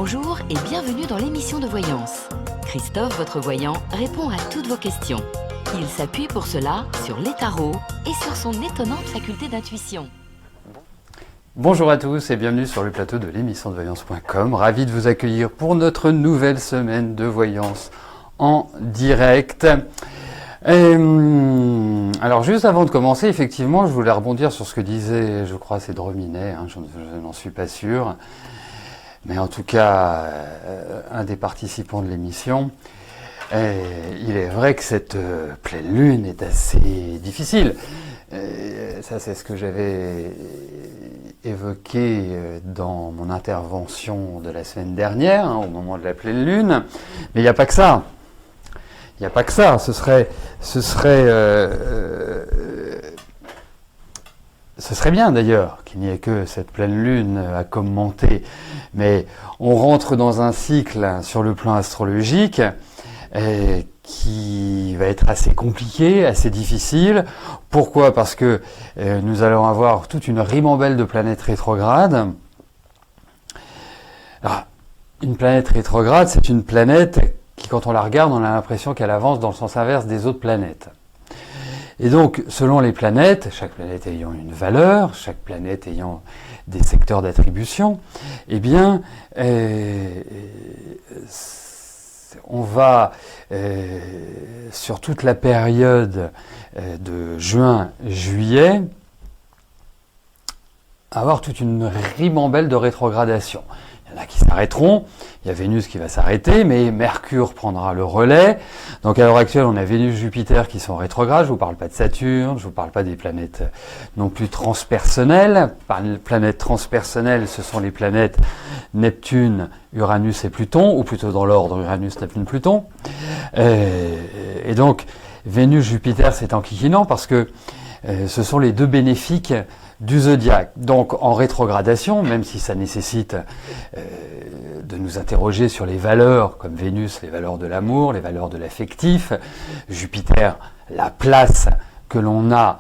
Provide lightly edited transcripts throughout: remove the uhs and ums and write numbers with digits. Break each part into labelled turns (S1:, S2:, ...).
S1: Bonjour et bienvenue dans l'émission de voyance. Christophe, votre voyant, répond à toutes vos questions. Il s'appuie pour cela sur les tarots et sur son étonnante faculté d'intuition.
S2: Bonjour à tous et bienvenue sur le plateau de l'émission de voyance.com. Ravi de vous accueillir pour notre nouvelle semaine de voyance en direct. Alors juste avant de commencer, effectivement, je voulais rebondir sur ce que disait, je crois, c'est Drominet, je n'en suis pas sûr, mais en tout cas, un des participants de l'émission. Il est vrai que cette pleine lune est assez difficile. Ça, c'est ce que j'avais évoqué dans mon intervention de la semaine dernière, au moment de la pleine lune. Mais il n'y a pas que ça. Il n'y a pas que ça. Ce serait bien d'ailleurs qu'il n'y ait que cette pleine lune à commenter. Mais on rentre dans un cycle sur le plan astrologique qui va être assez compliqué, assez difficile. Pourquoi ? Parce que nous allons avoir toute une ribambelle de planètes rétrogrades. Alors, une planète rétrograde, c'est une planète qui, quand on la regarde, on a l'impression qu'elle avance dans le sens inverse des autres planètes. Et donc, selon les planètes, chaque planète ayant une valeur, chaque planète ayant des secteurs d'attribution, eh bien, on va, sur toute la période de juin-juillet, avoir toute une ribambelle de rétrogradation. Il y en a qui s'arrêteront, il y a Vénus qui va s'arrêter, mais Mercure prendra le relais. Donc à l'heure actuelle, on a Vénus, Jupiter qui sont rétrogrades. Je ne vous parle pas de Saturne, je ne vous parle pas des planètes non plus transpersonnelles. Par les planètes transpersonnelles, ce sont les planètes Neptune, Uranus et Pluton, ou plutôt dans l'ordre Uranus, Neptune, Pluton. Et donc, Vénus, Jupiter, c'est enquiquinant parce que ce sont les deux bénéfiques du zodiaque. Donc en rétrogradation, même si ça nécessite de nous interroger sur les valeurs, comme Vénus, les valeurs de l'amour, les valeurs de l'affectif, Jupiter, la place que l'on a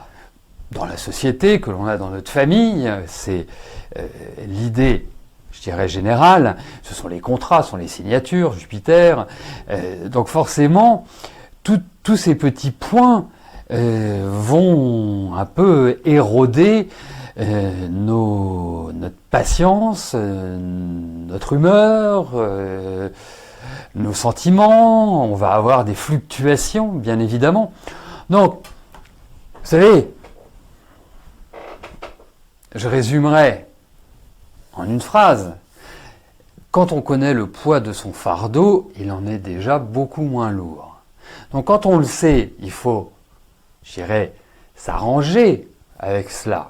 S2: dans la société, que l'on a dans notre famille, c'est l'idée, je dirais, générale, ce sont les contrats, ce sont les signatures, Jupiter, donc forcément, tous ces petits points vont un peu éroder notre patience, notre humeur, nos sentiments. On va avoir des fluctuations, bien évidemment. Donc, vous savez, je résumerai en une phrase. Quand on connaît le poids de son fardeau, il en est déjà beaucoup moins lourd. Donc quand on le sait, il faut, je dirais, s'arranger avec cela.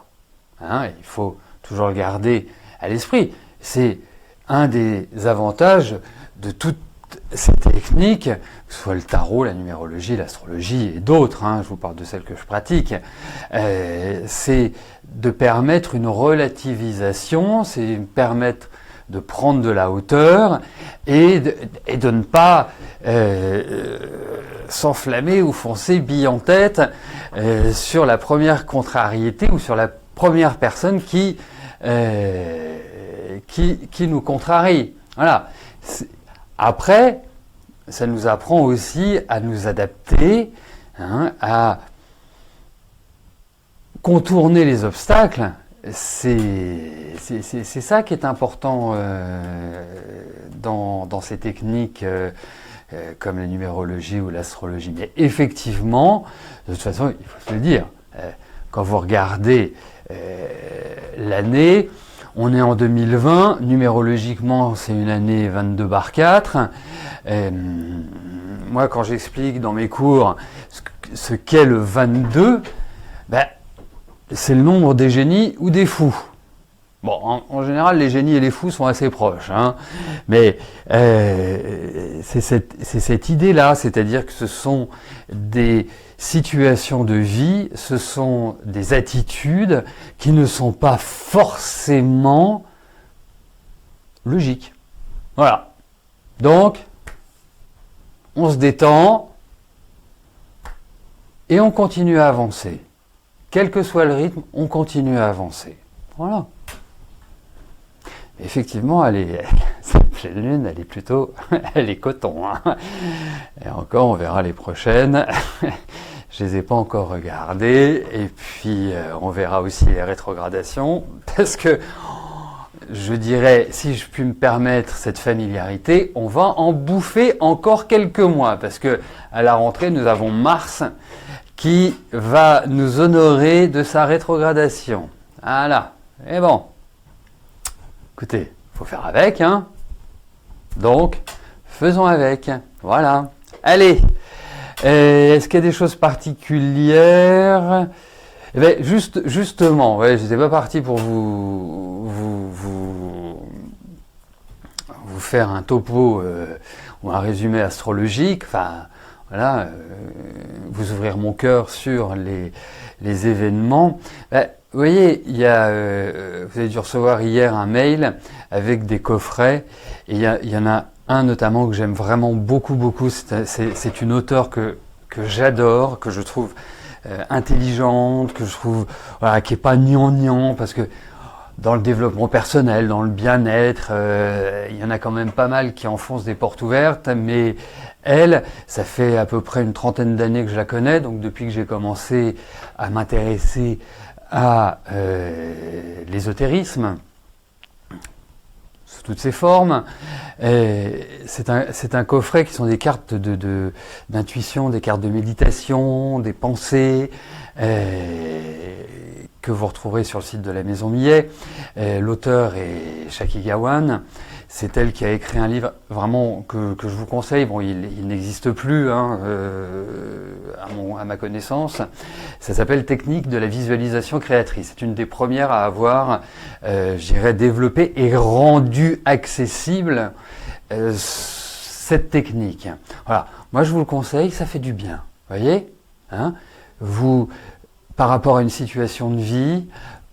S2: Il faut toujours le garder à l'esprit. C'est un des avantages de toutes ces techniques, que ce soit le tarot, la numérologie, l'astrologie et d'autres, je vous parle de celles que je pratique, c'est de permettre une relativisation, c'est permettre de prendre de la hauteur et de ne pas s'enflammer ou foncer bille en tête sur la première contrariété ou sur la première personne qui nous contrarie. Voilà. Après, ça nous apprend aussi à nous adapter, à contourner les obstacles. C'est ça qui est important dans ces techniques comme la numérologie ou l'astrologie. Mais effectivement, de toute façon, il faut se le dire, quand vous regardez l'année, on est en 2020, numérologiquement c'est une année 22/4. Moi, quand j'explique dans mes cours ce qu'est le 22, c'est le nombre des génies ou des fous. Bon, en général, les génies et les fous sont assez proches, mais c'est cette idée-là, c'est-à-dire que ce sont des situations de vie, ce sont des attitudes qui ne sont pas forcément logiques. Voilà. Donc, on se détend et on continue à avancer. Quel que soit le rythme, on continue à avancer. Voilà. Effectivement, cette prochaine lune, elle est plutôt, elle est coton. Hein. Et encore, on verra les prochaines. Je les ai pas encore regardées. Et puis, on verra aussi les rétrogradations. Parce que, je dirais, si je puis me permettre cette familiarité, on va en bouffer encore quelques mois. Parce que, à la rentrée, nous avons Mars qui va nous honorer de sa rétrogradation. Voilà. Et bon. Écoutez, faut faire avec, hein. Donc, faisons avec. Voilà. Allez. Est-ce qu'il y a des choses particulières? Eh bien, justement, ouais, je n'étais pas parti pour vous faire un topo ou un résumé astrologique. Enfin, voilà, vous ouvrir mon cœur sur les événements. Ben, vous voyez, vous avez dû recevoir hier un mail avec des coffrets. Et il y en a un notamment que j'aime vraiment beaucoup. C'est une auteure que j'adore, que je trouve intelligente, que je trouve qui est pas gnangnan, parce que dans le développement personnel, dans le bien-être, il y en a quand même pas mal qui enfoncent des portes ouvertes, mais elle, ça fait à peu près une trentaine d'années que je la connais, donc depuis que j'ai commencé à m'intéresser à l'ésotérisme, sous toutes ses formes. C'est un coffret qui sont des cartes d'intuition, des cartes de méditation, des pensées, que vous retrouverez sur le site de la Maison Millet. L'auteur est Shaki Gawain. C'est elle qui a écrit un livre vraiment que je vous conseille. Bon, il n'existe plus hein, à ma connaissance. Ça s'appelle Technique de la visualisation créatrice. C'est une des premières à avoir, je dirais, développé et rendu accessible cette technique. Voilà. Moi, je vous le conseille, ça fait du bien. Voyez, hein, par rapport à une situation de vie,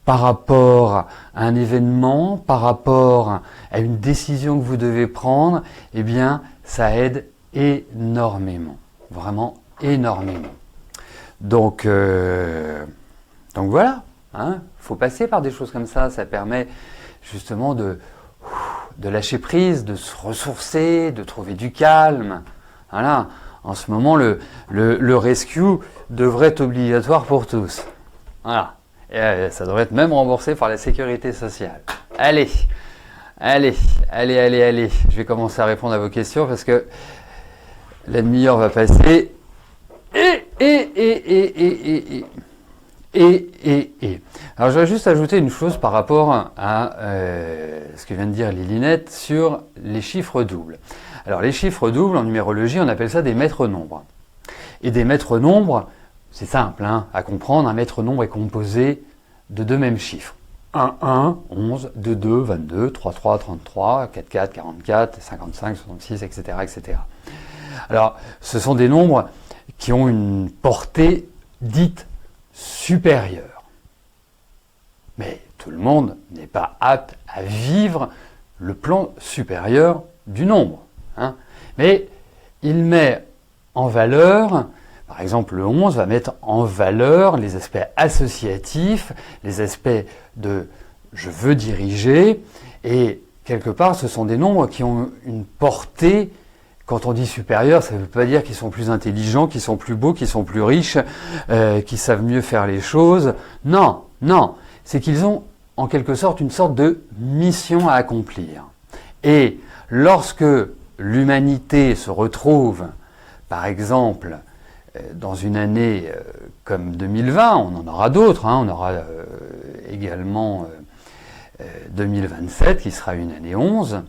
S2: par rapport à un événement, par rapport à une décision que vous devez prendre, eh bien, ça aide énormément. Vraiment énormément. Donc voilà, hein, faut passer par des choses comme ça. Ça permet justement de lâcher prise, de se ressourcer, de trouver du calme. Voilà. En ce moment, le rescue devrait être obligatoire pour tous. Voilà. Et ça devrait être même remboursé par la sécurité sociale. Allez. Je vais commencer à répondre à vos questions parce que la demi-heure va passer. Alors, je vais juste ajouter une chose par rapport à ce que vient de dire Lilinette sur les chiffres doubles. Alors, les chiffres doubles, en numérologie, on appelle ça des maîtres nombres. Et des maîtres nombres, c'est simple hein, à comprendre, un maître nombre est composé de deux mêmes chiffres. 1, 11, 2, 22, 3, 33, 4, 44, 55, 66, etc., etc. Alors, ce sont des nombres qui ont une portée dite supérieure. Mais tout le monde n'est pas apte à vivre le plan supérieur du nombre. Hein. Mais il met en valeur, par exemple le 11 va mettre en valeur les aspects associatifs, les aspects de je veux diriger, et quelque part ce sont des nombres qui ont une portée. Quand on dit supérieur, ça ne veut pas dire qu'ils sont plus intelligents, qu'ils sont plus beaux, qu'ils sont plus riches, qu'ils savent mieux faire les choses. Non, c'est qu'ils ont en quelque sorte une sorte de mission à accomplir. Et lorsque l'humanité se retrouve, par exemple, dans une année comme 2020, on en aura d'autres, hein, on aura également 2027 qui sera une année 11,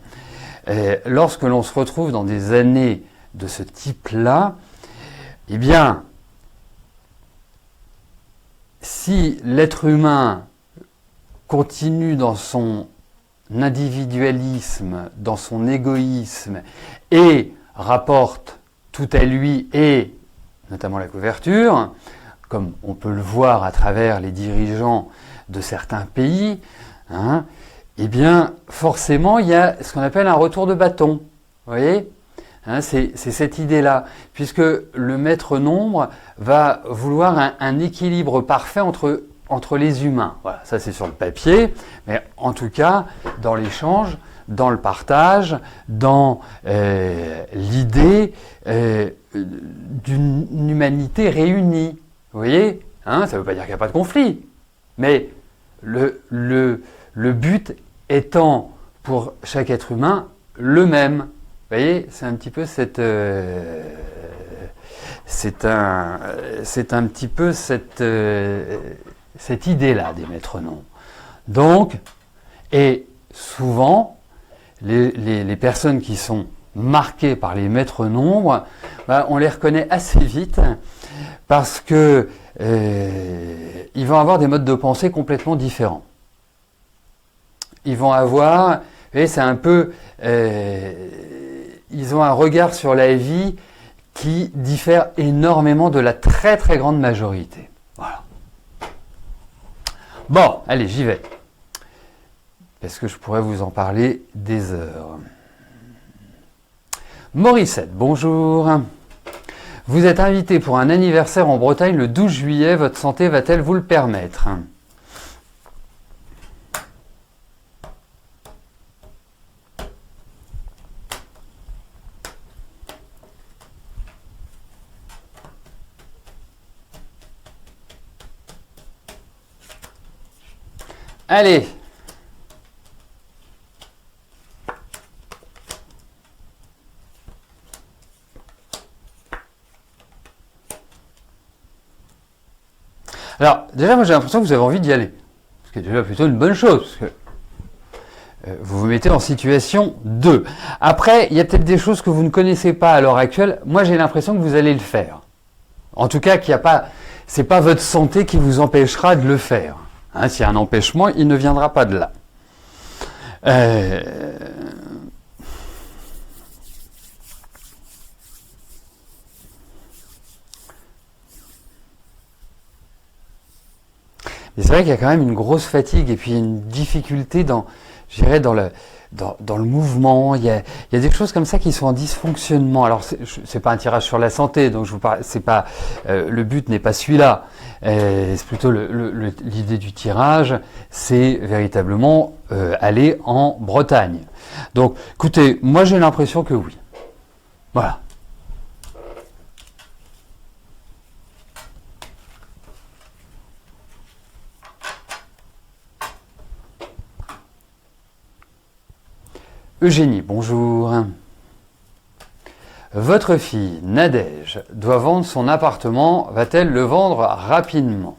S2: lorsque l'on se retrouve dans des années de ce type-là, eh bien, si l'être humain continue dans son individualisme, dans son égoïsme, et rapporte tout à lui, et notamment la couverture, comme on peut le voir à travers les dirigeants de certains pays, hein, eh bien, forcément, il y a ce qu'on appelle un retour de bâton. Vous voyez, hein, c'est cette idée-là. Puisque le maître nombre va vouloir un équilibre parfait entre les humains. Voilà, ça c'est sur le papier. Mais en tout cas, dans l'échange, dans le partage, dans l'idée d'une humanité réunie. Vous voyez, hein, ça ne veut pas dire qu'il n'y a pas de conflit, mais le but étant pour chaque être humain le même. Vous voyez, c'est un petit peu cette idée-là des maîtres-noms. Donc, et souvent, les personnes qui sont marquées par les maîtres nombres, on les reconnaît assez vite parce que ils vont avoir des modes de pensée complètement différents. Ils vont avoir, vous voyez, c'est un peu, ils ont un regard sur la vie qui diffère énormément de la très très grande majorité. Voilà. Bon, allez, j'y vais. Parce que je pourrais vous en parler des heures. Morissette, bonjour. Vous êtes invité pour un anniversaire en Bretagne le 12 juillet. Votre santé va-t-elle vous le permettre ? Allez. Alors, déjà, moi j'ai l'impression que vous avez envie d'y aller. Ce qui est déjà plutôt une bonne chose, parce que vous vous mettez en situation 2. Après, il y a peut-être des choses que vous ne connaissez pas à l'heure actuelle. Moi, j'ai l'impression que vous allez le faire. En tout cas, c'est pas votre santé qui vous empêchera de le faire. Hein, s'il y a un empêchement, il ne viendra pas de là. Mais c'est vrai qu'il y a quand même une grosse fatigue et puis une difficulté dans le mouvement. Il y a des choses comme ça qui sont en dysfonctionnement. Alors c'est pas un tirage sur la santé, donc je vous parle, c'est pas le but n'est pas celui-là. C'est plutôt l'idée du tirage, c'est véritablement aller en Bretagne. Donc, écoutez, moi j'ai l'impression que oui. Voilà. Eugénie, bonjour. Votre fille, Nadège, doit vendre son appartement. Va-t-elle le vendre rapidement ?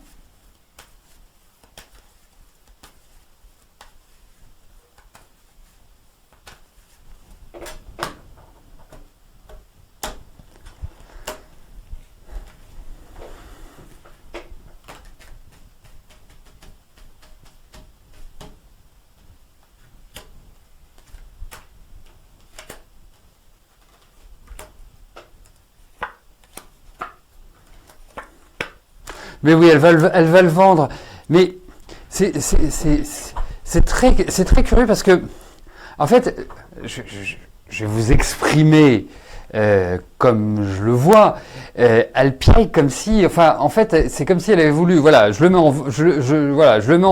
S2: Mais oui, elle va le vendre. Mais c'est très curieux parce que, en fait, je vais vous exprimer comme je le vois. Elle piaille comme si, enfin, en fait, c'est comme si elle avait voulu. Voilà, je le mets en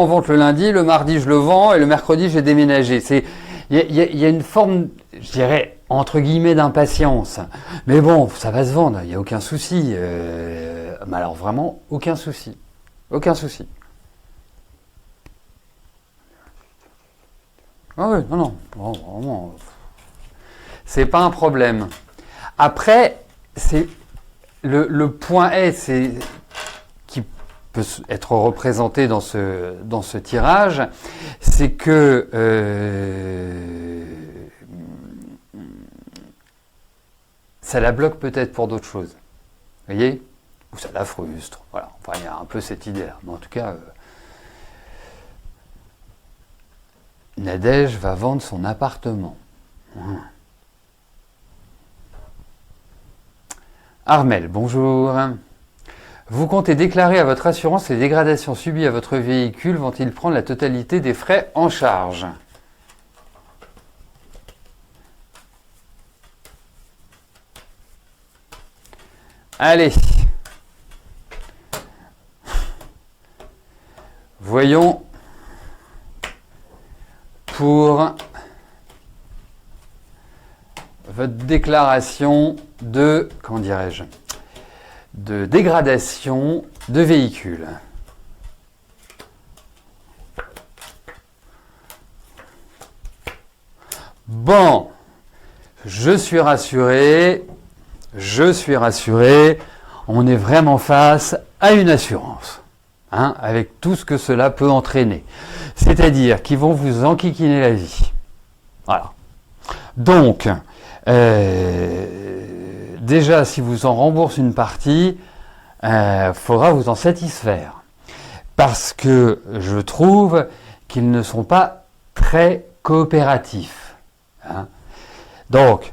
S2: vente le lundi, le mardi je le vends et le mercredi j'ai déménagé. Il y a une forme, je dirais, entre guillemets, d'impatience. Mais bon, ça va se vendre, il n'y a aucun souci. Mais alors vraiment, aucun souci. Aucun souci. Ah oui, non, vraiment. C'est pas un problème. Après, c'est le point est, qui peut être représenté dans ce tirage, c'est que ça la bloque peut-être pour d'autres choses. Vous voyez ? Ou ça la frustre. Voilà. Enfin, il y a un peu cette idée-là. Mais en tout cas, Nadège va vendre son appartement. Armel, bonjour. Vous comptez déclarer à votre assurance les dégradations subies à votre véhicule. Vont-ils prendre la totalité des frais en charge ? Allez. Voyons pour votre déclaration de, comment dirais-je, de dégradation de véhicule. Bon, je suis rassuré, on est vraiment face à une assurance, hein, avec tout ce que cela peut entraîner. C'est-à-dire qu'ils vont vous enquiquiner la vie. Voilà. Donc, déjà, si vous en remboursez une partie, faudra vous en satisfaire. Parce que je trouve qu'ils ne sont pas très coopératifs. Hein. Donc,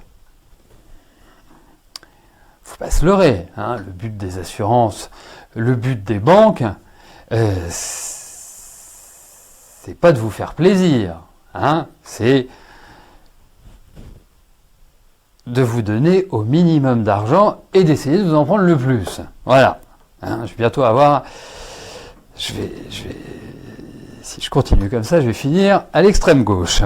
S2: faut pas se leurrer. Hein. Le but des assurances, le but des banques, c'est pas de vous faire plaisir. Hein. C'est de vous donner au minimum d'argent et d'essayer de vous en prendre le plus. Voilà. Hein. Je vais bientôt avoir... si je continue comme ça, je vais finir à l'extrême gauche.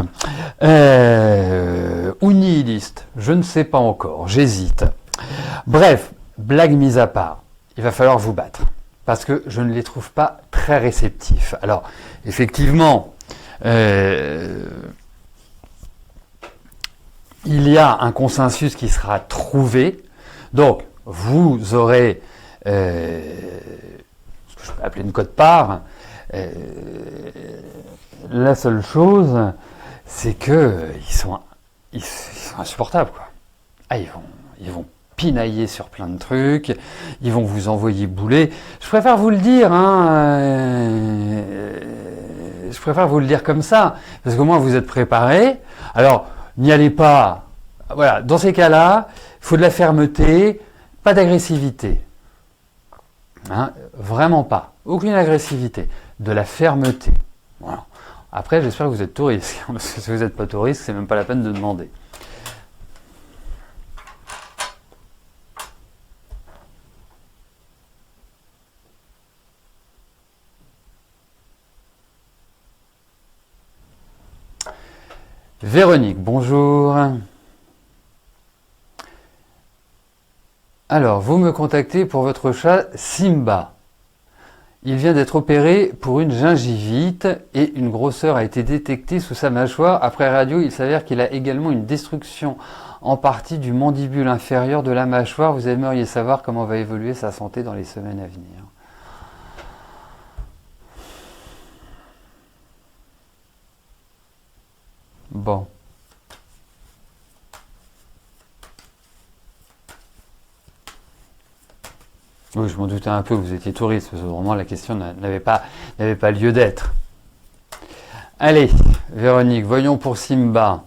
S2: Ou nihiliste, je ne sais pas encore, j'hésite. Bref, blague mise à part, il va falloir vous battre. Parce que je ne les trouve pas très réceptifs. Alors, effectivement, il y a un consensus qui sera trouvé. Donc, vous aurez ce que je peux appeler une quote-part. La seule chose, c'est que ils sont insupportables, quoi. Ah, ils vont pinailler sur plein de trucs, ils vont vous envoyer bouler. Je préfère vous le dire, hein. Je préfère vous le dire comme ça, parce qu'au moins vous êtes préparés. Alors, n'y allez pas. Voilà, dans ces cas-là, il faut de la fermeté, pas d'agressivité. Hein, vraiment pas. Aucune agressivité. De la fermeté. Voilà. Après, j'espère que vous êtes touriste. Parce que si vous n'êtes pas touriste, c'est même pas la peine de demander. Véronique, bonjour. Alors, vous me contactez pour votre chat Simba. Il vient d'être opéré pour une gingivite et une grosseur a été détectée sous sa mâchoire. Après radio, il s'avère qu'il a également une destruction en partie du mandibule inférieur de la mâchoire. Vous aimeriez savoir comment va évoluer sa santé dans les semaines à venir. Bon. Oui, je m'en doutais un peu que vous étiez touriste, parce que vraiment la question n'avait pas lieu d'être. Allez, Véronique, voyons pour Simba.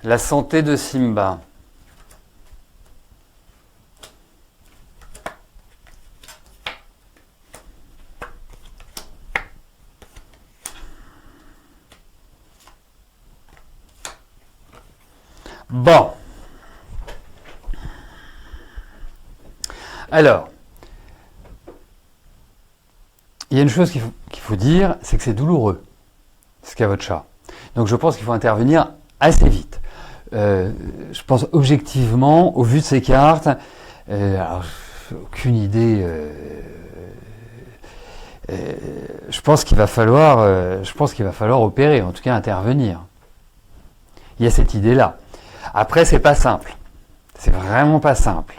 S2: La santé de Simba. Bon. Alors, il y a une chose qu'il faut dire, c'est que c'est douloureux, ce qu'a votre chat. Donc je pense qu'il faut intervenir assez vite. Je pense objectivement, au vu de ces cartes, alors, aucune idée. Je pense qu'il va falloir opérer, en tout cas intervenir. Il y a cette idée-là. Après, c'est pas simple. C'est vraiment pas simple.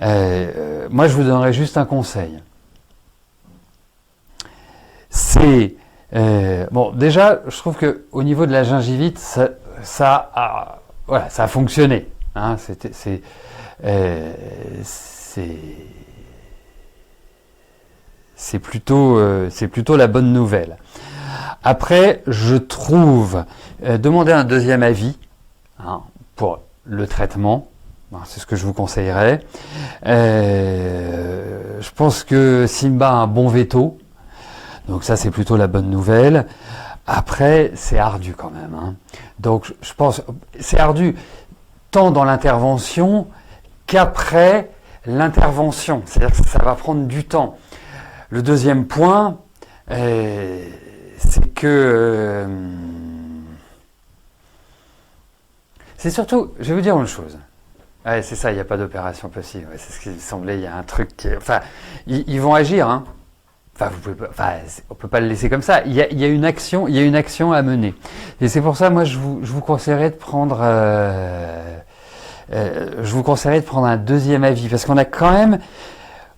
S2: Moi, je vous donnerais juste un conseil. C'est bon. Déjà, je trouve que au niveau de la gingivite, ça a fonctionné. Hein, c'est plutôt la bonne nouvelle. Après, je trouve demander un deuxième avis, hein, pour le traitement. C'est ce que je vous conseillerais. Je pense que Simba a un bon veto. Donc ça, c'est plutôt la bonne nouvelle. Après, c'est ardu quand même, hein. Donc, je pense, c'est ardu tant dans l'intervention qu'après l'intervention. C'est-à-dire que ça va prendre du temps. Le deuxième point, c'est que... c'est surtout, je vais vous dire une chose. Ouais, c'est ça, il n'y a pas d'opération possible. Ouais, c'est ce qui me semblait, il y a un truc qui... Enfin, ils vont agir, hein. Enfin, vous pouvez pas, enfin, on peut pas le laisser comme ça. Il y a une action, à mener. Et c'est pour ça, moi, je vous conseillerais de prendre... je vous conseillerais de prendre un deuxième avis. Parce qu'on a quand même... Vous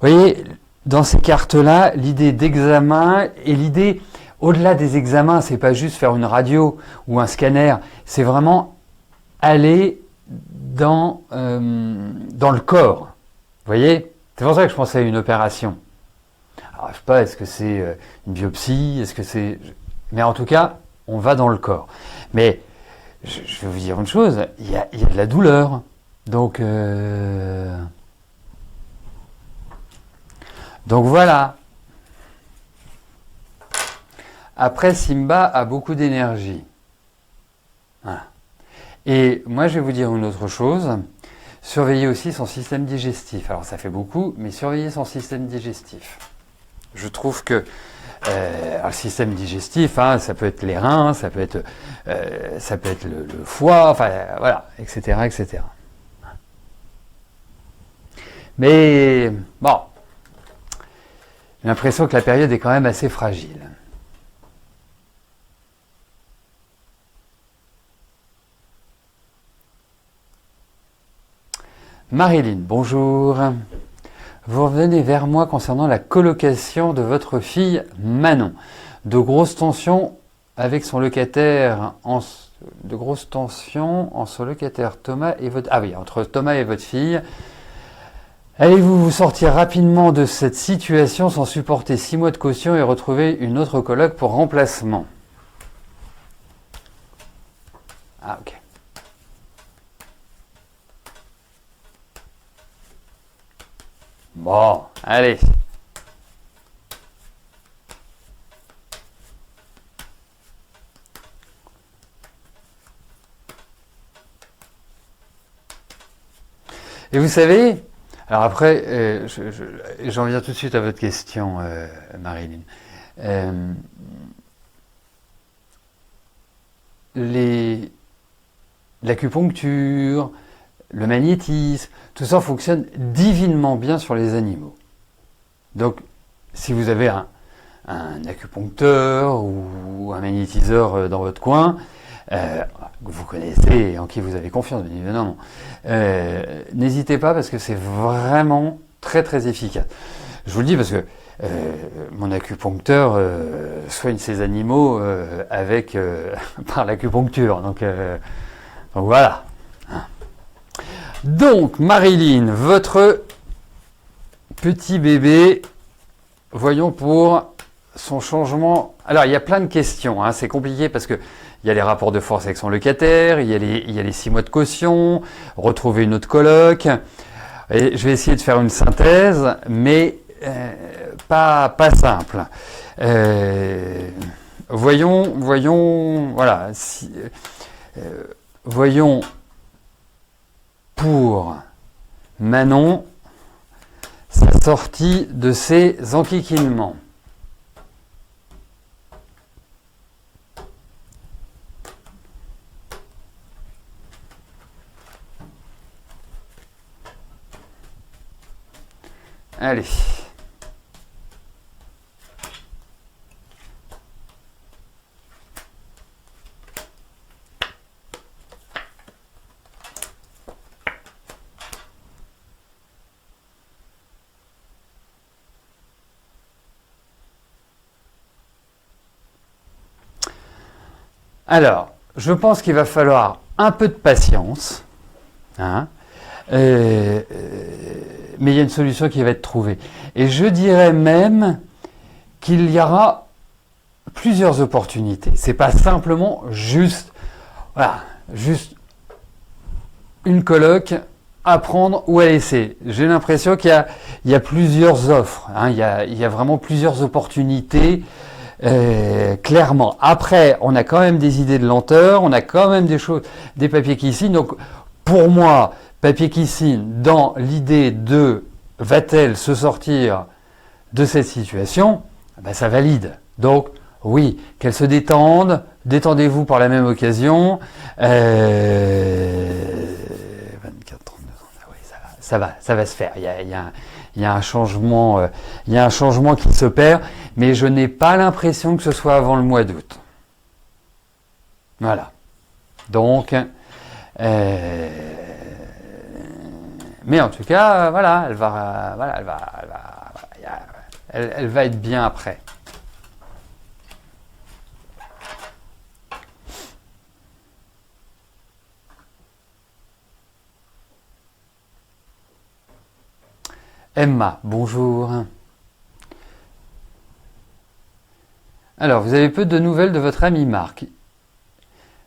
S2: voyez, dans ces cartes-là, l'idée d'examen et l'idée... Au-delà des examens, c'est pas juste faire une radio ou un scanner. C'est vraiment aller dans le corps. Vous voyez? C'est pour ça que je pensais à une opération. Alors, je sais pas, est-ce que c'est une biopsie? Est-ce que c'est... Mais en tout cas, on va dans le corps. Mais je vais vous dire une chose, il y a de la douleur. Donc voilà. Après, Simba a beaucoup d'énergie. Voilà. Et moi, je vais vous dire une autre chose. Surveillez aussi son système digestif. Alors, ça fait beaucoup, mais surveillez son système digestif. Je trouve que le système digestif, hein, ça peut être les reins, ça peut être le foie, enfin, voilà, etc., etc. Mais, bon, j'ai l'impression que la période est quand même assez fragile. Marilyn, bonjour. Vous revenez vers moi concernant la colocation de votre fille Manon. De grosses tensions avec son locataire de grosses tensions entre son locataire Thomas et votre... Ah oui, entre Thomas et votre fille. Allez-vous vous sortir rapidement de cette situation sans supporter 6 mois de caution et retrouver une autre coloc pour remplacement? Ah, ok. Bon, allez. Et vous savez, alors après, j'en viens tout de suite à votre question, Marilyn. L'acupuncture, le magnétisme, tout ça fonctionne divinement bien sur les animaux. Donc, si vous avez un acupuncteur ou un magnétiseur dans votre coin, que vous connaissez et en qui vous avez confiance, bien évidemment, n'hésitez pas parce que c'est vraiment très très efficace. Je vous le dis parce que mon acupuncteur soigne ses animaux par l'acupuncture. Donc voilà. Donc, Marilyn, votre petit bébé, voyons pour son changement. Alors, il y a plein de questions, hein, c'est compliqué parce que il y a les rapports de force avec son locataire, il y a les 6 mois de caution, retrouver une autre coloc. Et je vais essayer de faire une synthèse, mais pas simple. Voyons, voilà. Voyons pour Manon sa sortie de ses enquiquinements. Allez. Alors, je pense qu'il va falloir un peu de patience, hein, mais il y a une solution qui va être trouvée. Et je dirais même qu'il y aura plusieurs opportunités. C'est pas simplement juste une coloc à prendre ou à laisser. J'ai l'impression qu'il y a plusieurs offres, hein, il y a vraiment plusieurs opportunités. clairement. Après, on a quand même des idées de lenteur, on a quand même des choses, des papiers qui signent. Donc, pour moi, papier qui signe dans l'idée de va-t-elle se sortir de cette situation, ben, ça valide. Donc, oui, qu'elle se détende, détendez-vous par la même occasion. 24, 32 ans, oui, ça va se faire. Il y a un changement, qui s'opère, mais je n'ai pas l'impression que ce soit avant le mois d'août. Voilà. Donc, mais en tout cas, voilà, elle va être bien après. Emma, bonjour. Alors, vous avez peu de nouvelles de votre ami Marc.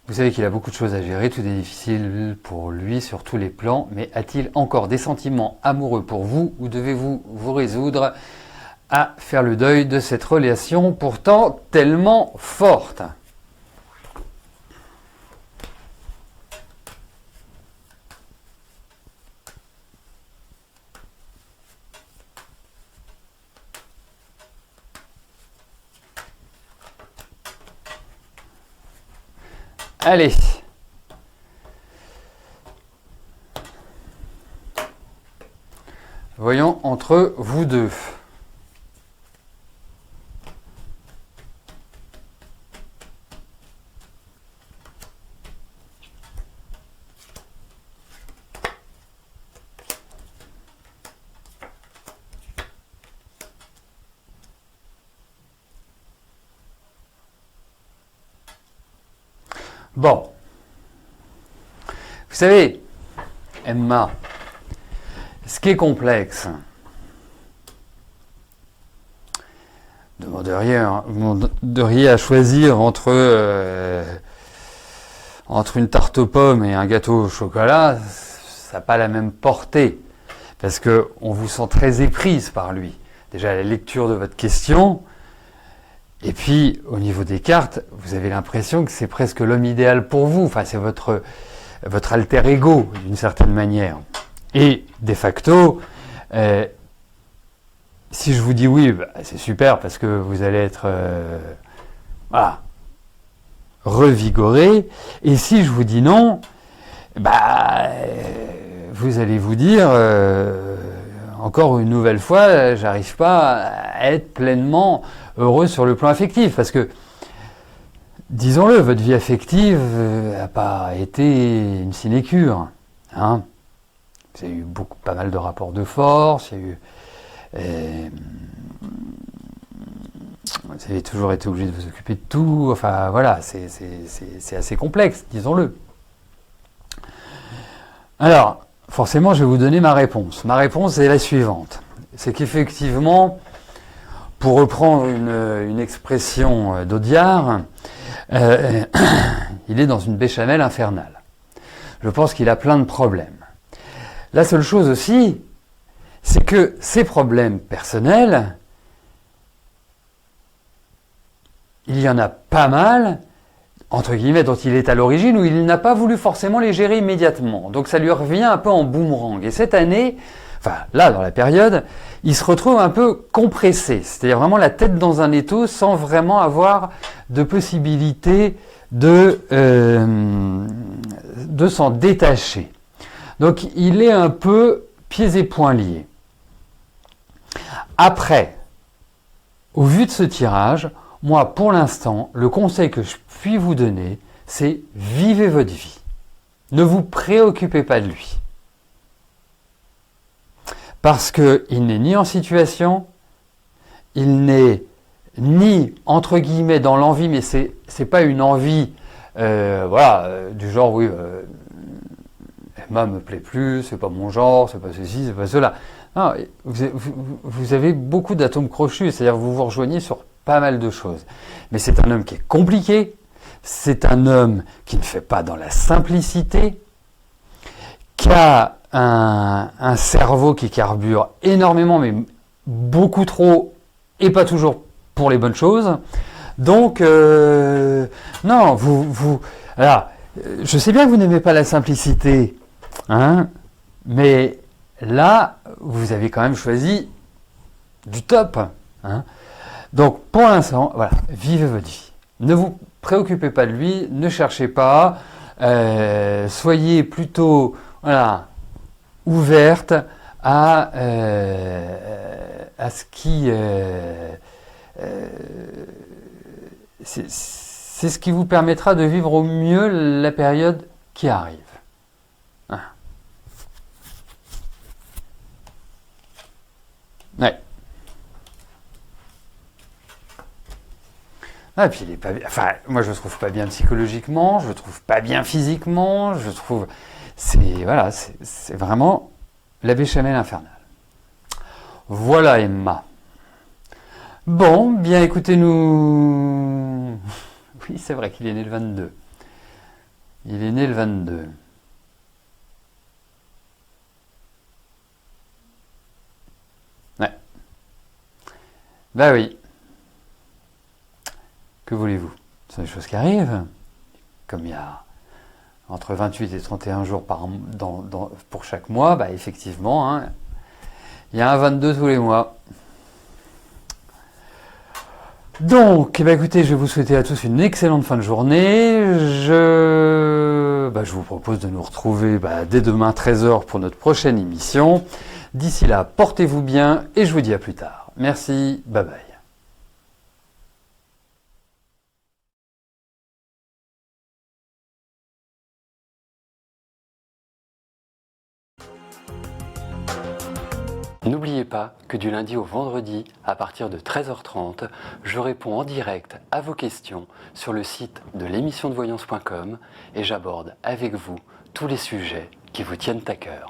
S2: Vous savez qu'il a beaucoup de choses à gérer, tout est difficile pour lui sur tous les plans, mais a-t-il encore des sentiments amoureux pour vous ou devez-vous vous résoudre à faire le deuil de cette relation pourtant tellement forte ? Allez. Voyons entre vous deux. Bon, vous savez, Emma, ce qui est complexe, vous demanderiez à choisir entre une tarte aux pommes et un gâteau au chocolat, ça n'a pas la même portée, parce qu'on vous sent très éprise par lui. Déjà, la lecture de votre question. Et puis, au niveau des cartes, vous avez l'impression que c'est presque l'homme idéal pour vous. Enfin, c'est votre alter ego, d'une certaine manière. Et, de facto, si je vous dis oui, bah, c'est super, parce que vous allez être revigoré. Et si je vous dis non, bah, vous allez vous dire, encore une nouvelle fois, j'arrive pas à être pleinement heureux sur le plan affectif, parce que, disons-le, votre vie affective n'a pas été une sinécure. Hein, vous avez eu pas mal de rapports de force, il y a eu, vous avez toujours été obligé de vous occuper de tout, enfin voilà, c'est assez complexe, disons-le. Alors, forcément, je vais vous donner ma réponse. Ma réponse est la suivante. C'est qu'effectivement, pour reprendre une expression d'Audiard, il est dans une béchamel infernale. Je pense qu'il a plein de problèmes. La seule chose aussi, c'est que ces problèmes personnels, il y en a pas mal, entre guillemets, dont il est à l'origine, où il n'a pas voulu forcément les gérer immédiatement. Donc ça lui revient un peu en boomerang. Et cette année, enfin là, dans la période, il se retrouve un peu compressé, c'est-à-dire vraiment la tête dans un étau sans vraiment avoir de possibilité de s'en détacher. Donc il est un peu pieds et poings liés. Après, au vu de ce tirage, moi pour l'instant, le conseil que je puis vous donner, c'est vivez votre vie. Ne vous préoccupez pas de lui. Parce qu'il n'est ni en situation, il n'est ni, entre guillemets, dans l'envie, mais c'est pas une envie, du genre, oui, Emma me plaît plus, c'est pas mon genre, c'est pas ceci, c'est pas cela. Non, vous avez beaucoup d'atomes crochus, c'est-à-dire que vous vous rejoignez sur pas mal de choses. Mais c'est un homme qui est compliqué, c'est un homme qui ne fait pas dans la simplicité, qui a un cerveau qui carbure énormément, mais beaucoup trop, et pas toujours pour les bonnes choses. Donc, non, alors, je sais bien que vous n'aimez pas la simplicité, hein, mais là, vous avez quand même choisi du top, hein. Donc, pour l'instant, voilà, vivez votre vie. Ne vous préoccupez pas de lui, ne cherchez pas, soyez plutôt, voilà, ouverte à ce qui... c'est ce qui vous permettra de vivre au mieux la période qui arrive. Hein. Ouais. Ah, et puis il est pas bien. Enfin, moi je le trouve pas bien psychologiquement, je le trouve pas bien physiquement, je trouve. Voilà, c'est vraiment la béchamel infernale. Voilà Emma. Bon, bien écoutez-nous. Oui, c'est vrai qu'il est né le 22. Il est né le 22. Ouais. Bah oui. Que voulez-vous? Ce sont des choses qui arrivent. Comme il y a entre 28 et 31 jours pour chaque mois, bah effectivement, hein, il y a un 22 tous les mois. Donc, bah écoutez, je vais vous souhaiter à tous une excellente fin de journée. Je vous propose de nous retrouver dès demain 13h pour notre prochaine émission. D'ici là, portez-vous bien et je vous dis à plus tard. Merci, bye bye. N'oubliez pas que du lundi au vendredi, à partir de 13h30, je réponds en direct à vos questions sur le site de l'émissiondevoyance.com et j'aborde avec vous tous les sujets qui vous tiennent à cœur.